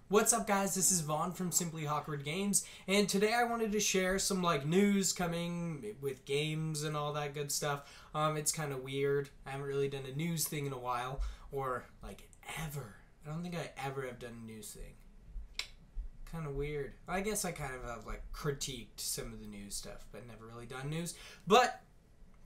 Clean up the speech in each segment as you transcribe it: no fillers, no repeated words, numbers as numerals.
What's up, guys? This is Vaughn from Simply Hawkward Games, and today I wanted to share some news coming with games and all that good stuff. It's kind of weird. I haven't really done a news thing in a while, or ever. I don't think I ever have done a news thing. Kind of weird. I guess I kind of have critiqued some of the news stuff, but never really done news. But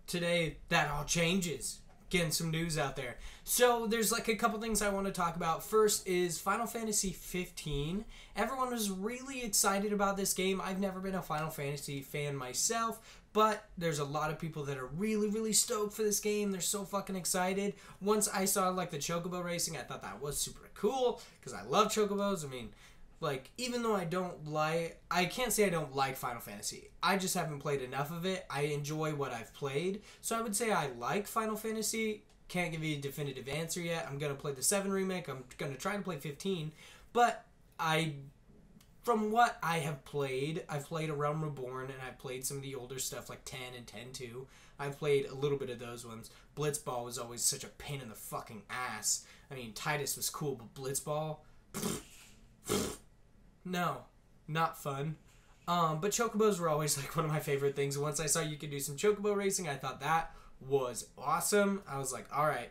today that all changes. Getting some news out there. So there's a couple things I want to talk about. First is Final Fantasy 15. Everyone was really excited about this game. I've never been a Final Fantasy fan myself, but there's a lot of people that are really stoked for this game. They're so fucking excited. Once I saw the chocobo racing, I thought that was super cool because I love chocobos. I mean, even though I can't say I don't like Final Fantasy. I just haven't played enough of it. I enjoy what I've played. So I would say I like Final Fantasy. Can't give you a definitive answer yet. I'm going to play the 7 remake. I'm going to try to play 15. But from what I have played, I've played A Realm Reborn, and I've played some of the older stuff like 10 and 10-2. I've played a little bit of those ones. Blitzball was always such a pain in the fucking ass. I mean, Titus was cool, but Blitzball... No, not fun. But chocobos were always one of my favorite things. Once I saw you could do some chocobo racing, I thought that was awesome. I was like, all right,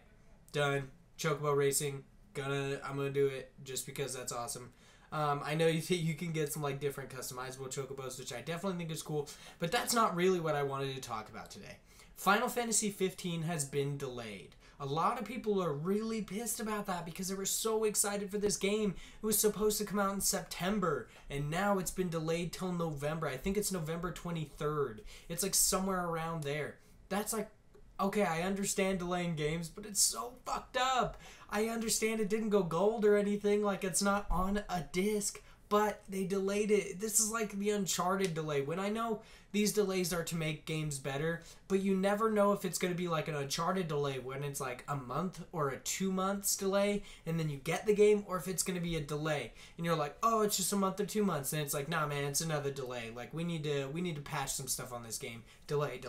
done. Chocobo racing, I'm gonna do it just because that's awesome. I know you can get some different customizable chocobos, which I definitely think is cool. But that's not really what I wanted to talk about today. Final Fantasy 15 has been delayed. A lot of people are really pissed about that because they were so excited for this game. It was supposed to come out in September, and now it's been delayed till November. I think it's November 23rd. It's somewhere around there. That's okay, I understand delaying games, but it's so fucked up. I understand it didn't go gold or anything, it's not on a disc, but they delayed it. This is the Uncharted delay. When I know these delays are to make games better, but you never know if it's going to be an Uncharted delay when it's a month or a 2 months delay, and then you get the game, or if it's going to be a delay, and you're oh, it's just a month or 2 months, and it's nah, man, it's another delay. We need to patch some stuff on this game. Delay.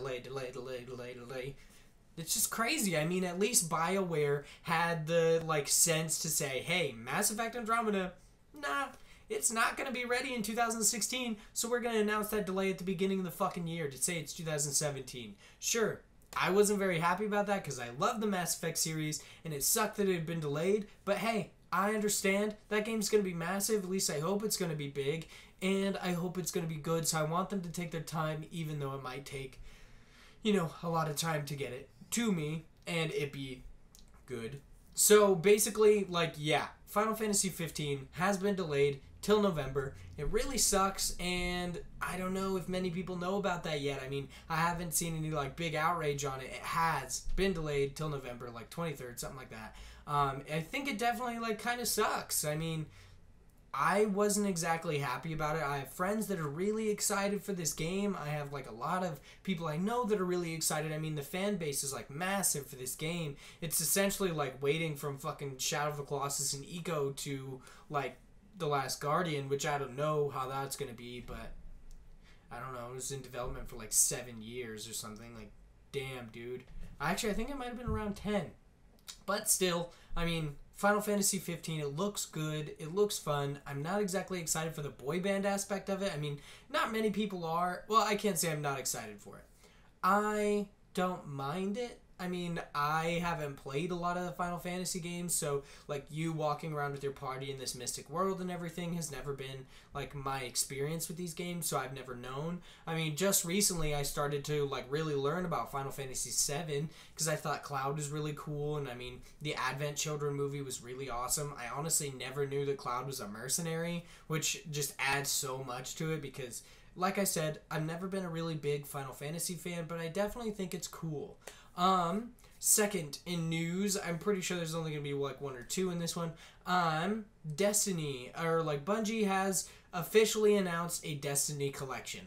It's just crazy. I mean, at least BioWare had the sense to say, hey, Mass Effect Andromeda, nah, it's not going to be ready in 2016, so we're going to announce that delay at the beginning of the fucking year to say it's 2017. Sure, I wasn't very happy about that because I love the Mass Effect series, and it sucked that it had been delayed, but hey, I understand. That game's going to be massive. At least I hope it's going to be big, and I hope it's going to be good, so I want them to take their time, even though it might take, a lot of time to get it to me, and it be good. So basically, yeah, Final Fantasy 15 has been delayed till November. It really sucks, and I don't know if many people know about that yet. I mean, I haven't seen any big outrage on it. It has been delayed till November 23rd, something like that. I think it definitely kind of sucks. I mean, I wasn't exactly happy about it. I have friends that are really excited for this game. I have a lot of people I know that are really excited. I mean, the fan base is massive for this game. It's essentially waiting from fucking Shadow of the Colossus and Eco to The Last Guardian, which I don't know how that's going to be, but I don't know. It was in development for 7 years or something. Damn, dude. Actually, I think it might have been around 10. But still, I mean, Final Fantasy 15, it looks good. It looks fun. I'm not exactly excited for the boy band aspect of it. I mean, not many people are. Well, I can't say I'm not excited for it. I don't mind it. I mean, I haven't played a lot of the Final Fantasy games, so, you walking around with your party in this mystic world and everything has never been, my experience with these games, so I've never known. I mean, just recently I started to, really learn about Final Fantasy 7, because I thought Cloud was really cool, and, I mean, the Advent Children movie was really awesome. I honestly never knew that Cloud was a mercenary, which just adds so much to it, because, like I said, I've never been a really big Final Fantasy fan, but I definitely think it's cool. Second in news, I'm pretty sure there's only gonna be 1 or 2 in this one. Destiny, or Bungie has officially announced a Destiny collection.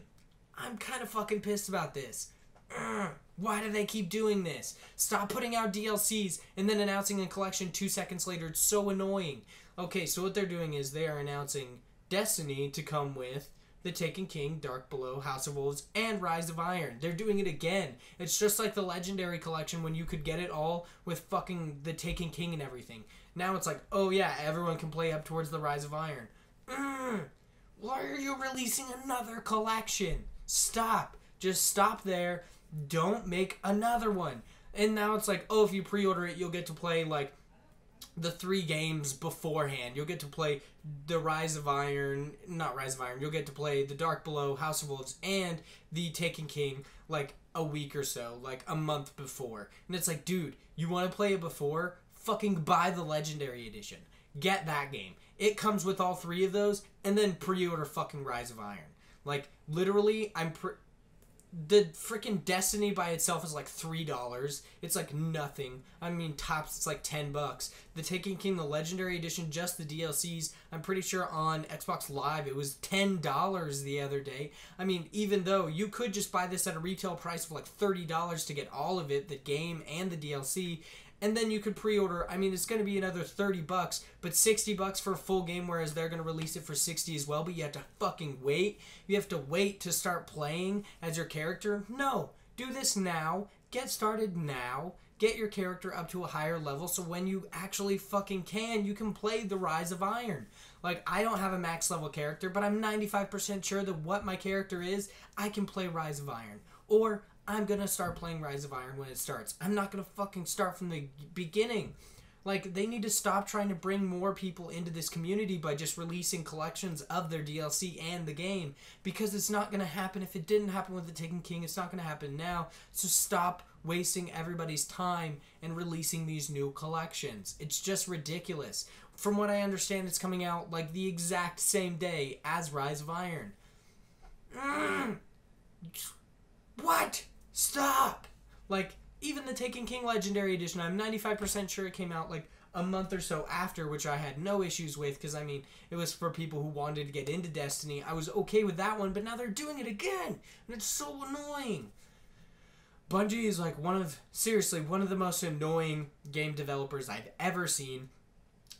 I'm kind of fucking pissed about this. Why do they keep doing this? Stop putting out DLCs and then announcing a collection 2 seconds later. It's so annoying. Okay, so what they're doing is they are announcing Destiny to come with The Taken King, Dark Below, House of Wolves, and Rise of Iron. They're doing it again. It's just like the Legendary Collection when you could get it all with fucking The Taken King and everything. Now it's oh yeah, everyone can play up towards the Rise of Iron. Why are you releasing another collection? Stop. Just stop there. Don't make another one. And now it's like, oh, if you pre-order it, you'll get to play, like, the 3 games beforehand. You'll get to play the Rise of Iron, not Rise of Iron, you'll get to play the Dark Below, House of Wolves, and the Taken King, like, a week or so, like, a month before. And it's like, dude, you want to play it before? Fucking buy the Legendary Edition. Get that game. It comes with all 3 of those, and then pre-order fucking Rise of Iron. Like, literally, the freaking Destiny by itself is like $3. It's like nothing. I mean, tops, it's like $10. The Taken King, the Legendary Edition, just the DLCs, I'm pretty sure on Xbox Live it was $10 the other day. I mean, even though you could just buy this at a retail price of like $30 to get all of it, the game and the DLC, and then you could pre-order. I mean, it's going to be another $30, but $60 for a full game, whereas they're going to release it for $60 as well, but you have to fucking wait. You have to wait to start playing as your character. No. Do this now. Get started now. Get your character up to a higher level so when you actually fucking can, you can play the Rise of Iron. Like, I don't have a max level character, but I'm 95% sure that what my character is, I can play Rise of Iron. Or I'm gonna start playing Rise of Iron when it starts. I'm not gonna fucking start from the beginning. Like, they need to stop trying to bring more people into this community by just releasing collections of their DLC and the game, because it's not gonna happen. If it didn't happen with the Taken King, it's not gonna happen now. So stop wasting everybody's time and releasing these new collections. It's just ridiculous. From what I understand, it's coming out like the exact same day as Rise of Iron. What? Stop! Like, even the Taken King Legendary Edition, I'm 95% sure it came out like a month or so after, which I had no issues with, because I mean, it was for people who wanted to get into Destiny. I was okay with that one, but now they're doing it again, and it's so annoying. Bungie is like seriously, one of the most annoying game developers I've ever seen.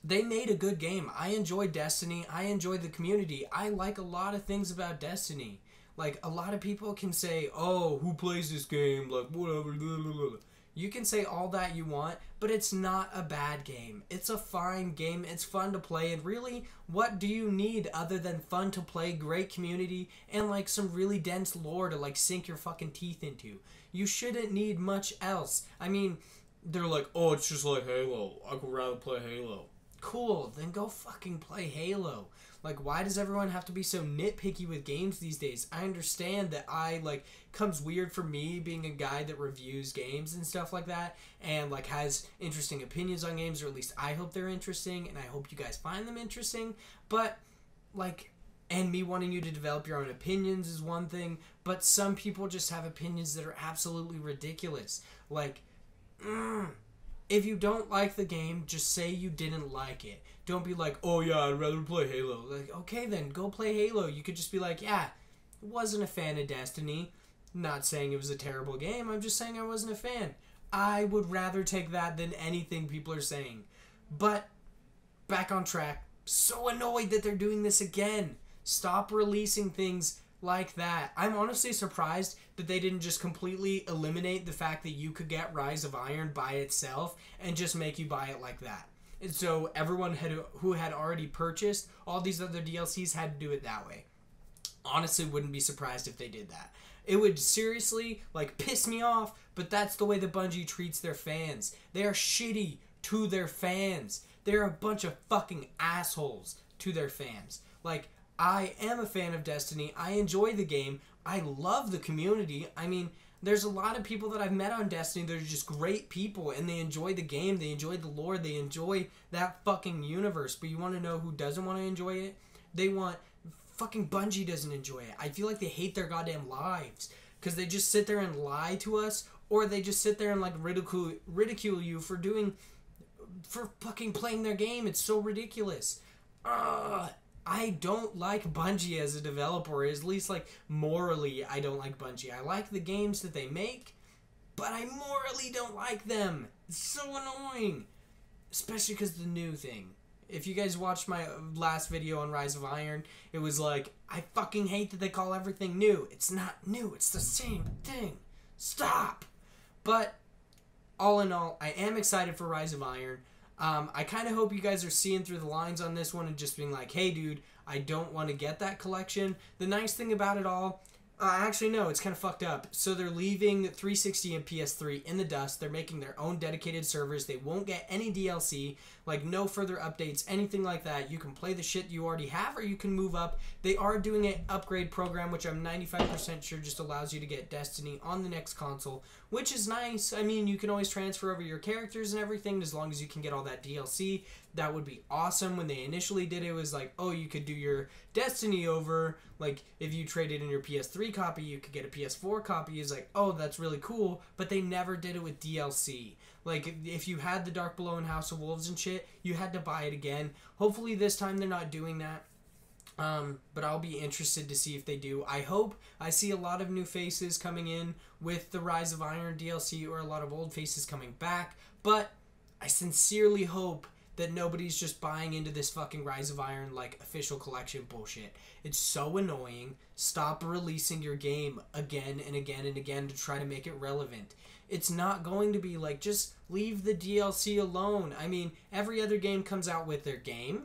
They made a good game. I enjoyed Destiny. I enjoyed the community. I like a lot of things about Destiny. Like, a lot of people can say, oh, who plays this game? Like, whatever. Blah, blah, blah. You can say all that you want, but it's not a bad game. It's a fine game. It's fun to play. And really, what do you need other than fun to play, great community, and, like, some really dense lore to, like, sink your fucking teeth into? You shouldn't need much else. I mean, they're like, oh, it's just like Halo. I could rather play Halo. Cool, then go fucking play Halo. Like, why does everyone have to be so nitpicky with games these days? I understand that comes weird for me being a guy that reviews games and stuff like that, and, like, has interesting opinions on games, or at least I hope they're interesting, and I hope you guys find them interesting, but, like, and me wanting you to develop your own opinions is one thing, but some people just have opinions that are absolutely ridiculous. Like, if you don't like the game, just say you didn't like it. Don't be like, oh yeah, I'd rather play Halo. Like, okay then, go play Halo. You could just be like, yeah, wasn't a fan of Destiny. Not saying it was a terrible game, I'm just saying I wasn't a fan. I would rather take that than anything people are saying. But, back on track. So annoyed that they're doing this again. Stop releasing things like that. I'm honestly surprised that they didn't just completely eliminate the fact that you could get Rise of Iron by itself and just make you buy it like that. And so everyone who had already purchased all these other DLCs had to do it that way. Honestly, wouldn't be surprised if they did that. It would seriously, like, piss me off, but that's the way that Bungie treats their fans. They are shitty to their fans. They're a bunch of fucking assholes to their fans. Like, I am a fan of Destiny. I enjoy the game. I love the community. I mean, there's a lot of people that I've met on Destiny that are just great people, and they enjoy the game, they enjoy the lore, they enjoy that fucking universe. But you want to know who doesn't want to enjoy it? Fucking Bungie doesn't enjoy it. I feel like they hate their goddamn lives, because they just sit there and lie to us, or they just sit there and, like, ridicule you for fucking playing their game. It's so ridiculous. I don't like Bungie as a developer, or at least, like, morally, I don't like Bungie. I like the games that they make, but I morally don't like them. It's so annoying. Especially because the new thing. If you guys watched my last video on Rise of Iron, it was like, I fucking hate that they call everything new. It's not new. It's the same thing. Stop. But, all in all, I am excited for Rise of Iron. I kind of hope you guys are seeing through the lines on this one and just being like, hey, dude, I don't want to get that collection. The nice thing about it all, actually, no, it's kind of fucked up. So they're leaving 360 and PS3 in the dust. They're making their own dedicated servers. They won't get any DLC, like no further updates, anything like that. You can play the shit you already have, or you can move up. They are doing an upgrade program, which I'm 95% sure just allows you to get Destiny on the next console, which is nice. I mean, you can always transfer over your characters and everything as long as you can get all that DLC. That would be awesome. When they initially did it, it was like, oh, you could do your Destiny over. Like, if you traded in your PS3 copy, you could get a PS4 copy. It's like, oh, that's really cool. But they never did it with DLC. Like, if you had the Dark Below and House of Wolves and shit, you had to buy it again. Hopefully this time they're not doing that. But I'll be interested to see if they do. I hope I see a lot of new faces coming in with the Rise of Iron DLC, or a lot of old faces coming back. But I sincerely hope that nobody's just buying into this fucking Rise of Iron, like, official collection bullshit. It's so annoying. Stop releasing your game again and again and again to try to make it relevant. It's not going to be like, just leave the DLC alone. I mean, every other game comes out with their game.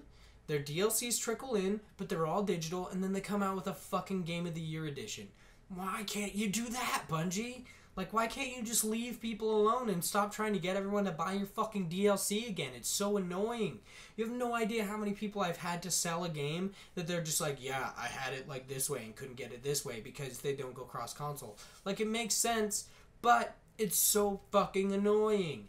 Their DLCs trickle in, but they're all digital, and then they come out with a fucking Game of the Year edition. Why can't you do that, Bungie? Like, why can't you just leave people alone and stop trying to get everyone to buy your fucking DLC again? It's so annoying. You have no idea how many people I've had to sell a game that they're just like, yeah, I had it like this way and couldn't get it this way because they don't go cross-console. Like, it makes sense, but it's so fucking annoying.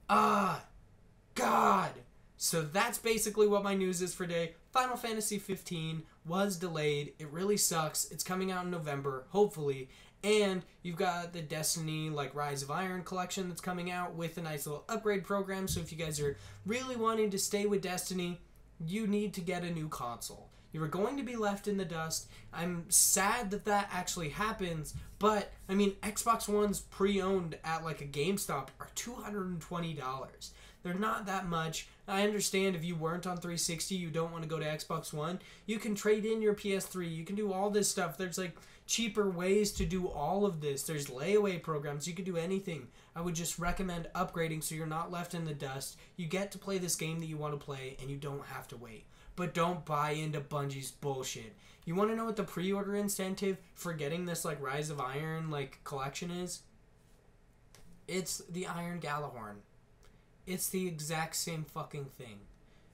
God. So that's basically what my news is for today. Final Fantasy 15 was delayed. It really sucks. It's coming out in November, hopefully. And you've got the Destiny, like, Rise of Iron collection that's coming out with a nice little upgrade program. So if you guys are really wanting to stay with Destiny, you need to get a new console. You are going to be left in the dust. I'm sad that that actually happens. But, I mean, Xbox Ones pre-owned at, like, a GameStop are $220. They're not that much. I understand if you weren't on 360, you don't want to go to Xbox One. You can trade in your PS3. You can do all this stuff. There's, like, cheaper ways to do all of this. There's layaway programs. You can do anything. I would just recommend upgrading so you're not left in the dust. You get to play this game that you want to play, and you don't have to wait. But don't buy into Bungie's bullshit. You want to know what the pre-order incentive for getting this, like, Rise of Iron, like, collection is? It's the Iron Galahorn. It's the exact same fucking thing.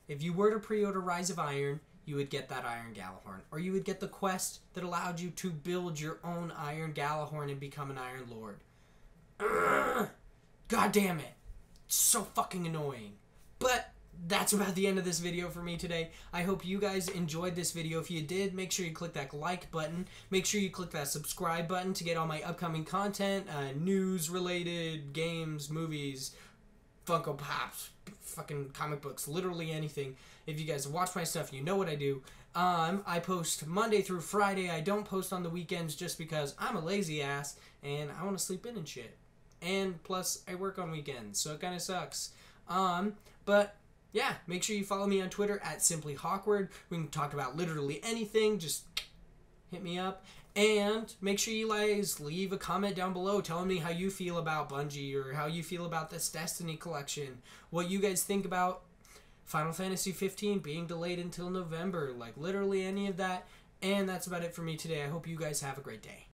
If you were to pre-order Rise of Iron, you would get that Iron Galahorn. Or you would get the quest that allowed you to build your own Iron Galahorn and become an Iron Lord. Ugh! God damn it. It's so fucking annoying. But that's about the end of this video for me today. I hope you guys enjoyed this video. If you did, make sure you click that like button. Make sure you click that subscribe button to get all my upcoming content, news-related, games, movies, Funko Pops, fucking comic books, literally anything. If you guys watch my stuff, you know what I do. I post Monday through Friday. I don't post on the weekends just because I'm a lazy ass and I want to sleep in and shit. And plus, I work on weekends, so it kind of sucks. But yeah, make sure you follow me on Twitter at Simply Hawkward. We can talk about literally anything. Just hit me up. And make sure you guys leave a comment down below telling me how you feel about Bungie or how you feel about this Destiny collection. What you guys think about Final Fantasy 15 being delayed until November. Like, literally any of that. And that's about it for me today. I hope you guys have a great day.